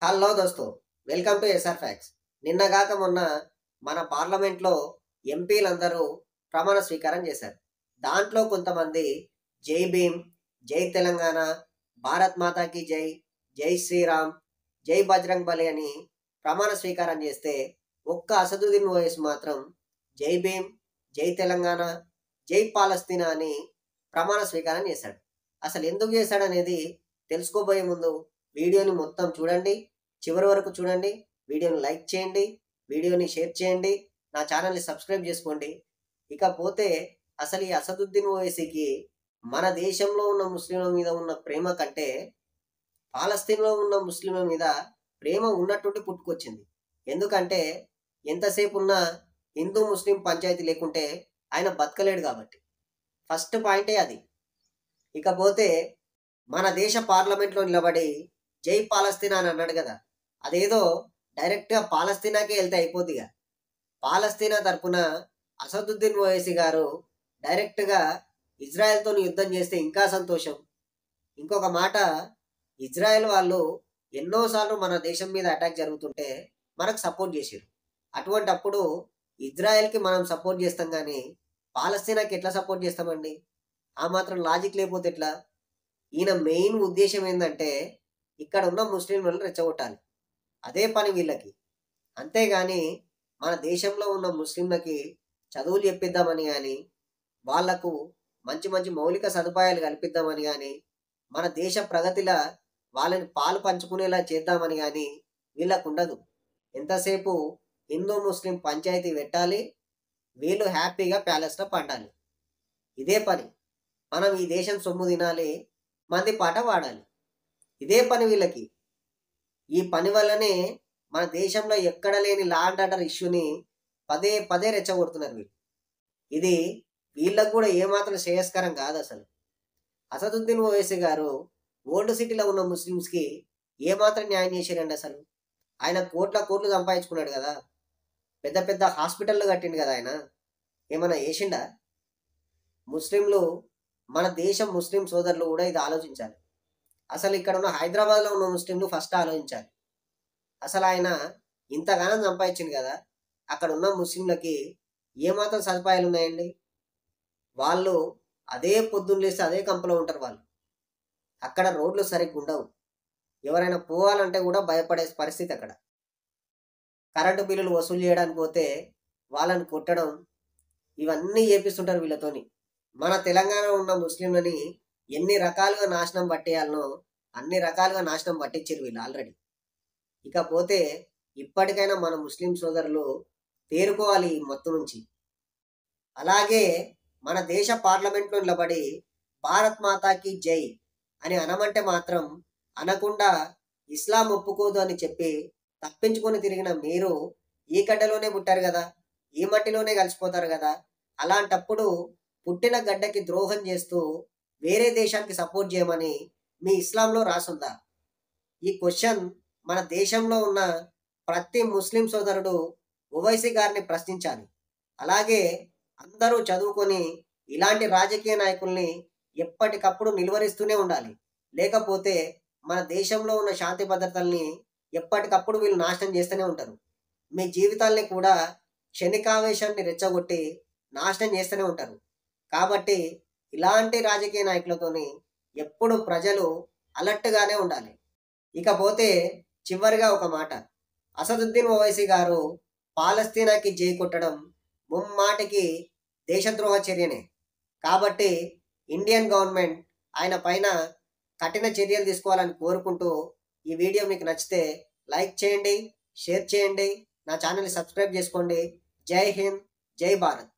Hello దోస్తు, welcome to SR fax. నిన్నగాక మొన్న మన పార్లమెంట్లో ఎంపీలందరూ ప్రమాణ స్వీకారం చేశారు. దాంట్లో కొంతమంది జై భీమ్, జై తెలంగాణ, భారత్ మాతాకి జై, జై శ్రీరామ్, జై బజరంగ్ బలి అని ప్రమాణ స్వీకారం చేస్తే ఒక్క అసదుద్దీన్ ఓవైసీ మాత్రం జై భీమ్, జై తెలంగాణ, జై పాలస్తీనా అని ప్రమాణ స్వీకారం చేశాడు. అసలు ఎందుకు చేశాడనేది తెలుసుకోబోయే ముందు వీడియోని మొత్తం చూడండి, చివరి వరకు చూడండి. వీడియోని లైక్ చేయండి, వీడియోని షేర్ చేయండి, నా ఛానల్ని సబ్స్క్రైబ్ చేసుకోండి. ఇకపోతే అసలు ఈ అసదుద్దీన్ ఓవైసీకి మన దేశంలో ఉన్న ముస్లింల మీద ఉన్న ప్రేమ కంటే పాలస్తీన్లో ఉన్న ముస్లింల మీద ప్రేమ ఉన్నట్టుండి పుట్టుకొచ్చింది. ఎందుకంటే ఎంతసేపు ఉన్న హిందూ ముస్లిం పంచాయతీ లేకుంటే ఆయన బతకలేడు కాబట్టి. ఫస్ట్ పాయింటే అది. ఇకపోతే మన దేశ పార్లమెంట్లో నిలబడి జై పాలస్తీనా అని అన్నాడు కదా, అదేదో డైరెక్ట్గా పాలస్తీనాకే వెళ్తే అయిపోద్దిగా. పాలస్తీనా తరపున అసదుద్దీన్ ఓవైసీ గారు డైరెక్ట్గా ఇజ్రాయెల్తో యుద్ధం చేస్తే ఇంకా సంతోషం. ఇంకొక మాట, ఇజ్రాయెల్ వాళ్ళు ఎన్నోసార్లు మన దేశం మీద అటాక్ జరుగుతుంటే మనకు సపోర్ట్ చేసారు. అటువంటప్పుడు ఇజ్రాయెల్కి మనం సపోర్ట్ చేస్తాం కానీ పాలస్తీనాకి ఎట్లా సపోర్ట్ చేస్తామండి? ఆ మాత్రం లాజిక్ లేకపోతే ఎట్లా? ఈయన మెయిన్ ఉద్దేశం ఏంటంటే ఇక్కడ ఉన్న ముస్లింలను రెచ్చగొట్టాలి. అదే పని వీళ్ళకి. అంతేగాని మన దేశంలో ఉన్న ముస్లింలకి చదువులు చెప్పిద్దామని కానీ, వాళ్లకు మంచి మంచి మౌలిక సదుపాయాలు కల్పిద్దామని కానీ, మన దేశ ప్రగతిలో వాళ్ళని పాలు పంచుకునేలా చేద్దామని కానీ వీళ్ళకు ఉండదు. ఎంతసేపు హిందూ ముస్లిం పంచాయతీ పెట్టాలి, వీళ్ళు హ్యాపీగా ప్యాలెస్లో పండాలి. ఇదే పని. మనం ఈ దేశం సొమ్ము తినాలి, మంది పాట వాడాలి. ఇదే పని వీళ్ళకి. ఈ పని వల్లనే మన దేశంలో ఎక్కడ లేని లా అండ్ ఆర్డర్ ఇష్యూని పదే పదే రెచ్చగొడుతున్నారు వీళ్ళు. ఇది వీళ్ళకు కూడా ఏమాత్రం శ్రేయస్కరం కాదు అసలు. అసదుద్దీన్ ఓవైసీ గారు ఓల్డ్ సిటీలో ఉన్న ముస్లిమ్స్కి ఏమాత్రం న్యాయం చేశారండి అసలు? ఆయన కోట్లు సంపాదించుకున్నాడు కదా, పెద్ద పెద్ద హాస్పిటళ్ళు కట్టిండు కదా, ఆయన ఏమైనా చేసిండా? ముస్లింలు, మన దేశం ముస్లిం సోదరులు కూడా ఇది ఆలోచించాలి. అసలు ఇక్కడ ఉన్న హైదరాబాద్లో ఉన్న ముస్లింలు ఫస్ట్ ఆలోచించాలి. అసలు ఆయన ఇంతగానం సంపాదించింది కదా, అక్కడ ఉన్న ముస్లింలకి ఏమాత్రం సదుపాయాలు ఉన్నాయండి? వాళ్ళు అదే పొద్దున్న లేస్తే అదే కంపలో ఉంటారు. వాళ్ళు అక్కడ రోడ్లు సరిగ్గా ఉండవు. ఎవరైనా పోవాలంటే కూడా భయపడే పరిస్థితి అక్కడ. కరెంటు బిల్లులు వసూలు చేయడానికి పోతే వాళ్ళని కొట్టడం, ఇవన్నీ చేపిస్తుంటారు వీళ్ళతోని. మన తెలంగాణలో ఉన్న ముస్లింలని ఎన్ని రకాలుగా నాశనం పట్టేయాలనో అన్ని రకాలుగా నాశనం పట్టించారు వీళ్ళు ఆల్రెడీ. ఇకపోతే ఇప్పటికైనా మన ముస్లిం సోదరులు తేరుకోవాలి ఈ మొత్తం నుంచి. అలాగే మన దేశ పార్లమెంట్లో నిలబడి భారత్ మాతాకి జై అని అనమంటే మాత్రం అనకుండా ఇస్లాం ఒప్పుకోదు అని చెప్పి తప్పించుకొని తిరిగిన మీరు ఈ గడ్డలోనే పుట్టారు కదా, ఈ మట్టిలోనే కలిసిపోతారు కదా. అలాంటప్పుడు పుట్టిన గడ్డకి ద్రోహం చేస్తూ వేరే దేశానికి సపోర్ట్ చేయమని మీ ఇస్లాంలో రాసుందా? ఈ క్వశ్చన్ మన దేశంలో ఉన్న ప్రతి ముస్లిం సోదరుడు ఓవైసీ గారిని ప్రశ్నించాలి. అలాగే అందరూ చదువుకొని ఇలాంటి రాజకీయ నాయకుల్ని ఎప్పటికప్పుడు నిలువరిస్తూనే ఉండాలి. లేకపోతే మన దేశంలో ఉన్న శాంతి భద్రతల్ని ఎప్పటికప్పుడు వీళ్ళు నాశనం చేస్తూనే ఉంటారు. మీ జీవితాల్ని కూడా క్షణికావేశాన్ని రెచ్చగొట్టి నాశనం చేస్తూనే ఉంటారు. కాబట్టి ఇలాంటి రాజకీయ నాయకులతోని ఎప్పుడు ప్రజలు అలర్ట్గానే ఉండాలి. ఇకపోతే చివరిగా ఒక మాట, అసదుద్దీన్ ఓవైసీ గారు పాలస్తీనాకి జై కొట్టడం ముమ్మాటికి దేశద్రోహ చర్యనే. కాబట్టి ఇండియన్ గవర్నమెంట్ ఆయన పైన కఠిన చర్యలు తీసుకోవాలని కోరుకుంటూ, ఈ వీడియో మీకు నచ్చితే లైక్ చేయండి, షేర్ చేయండి, నా ఛానల్ని సబ్స్క్రైబ్ చేసుకోండి. జై హింద్, జై భారత్.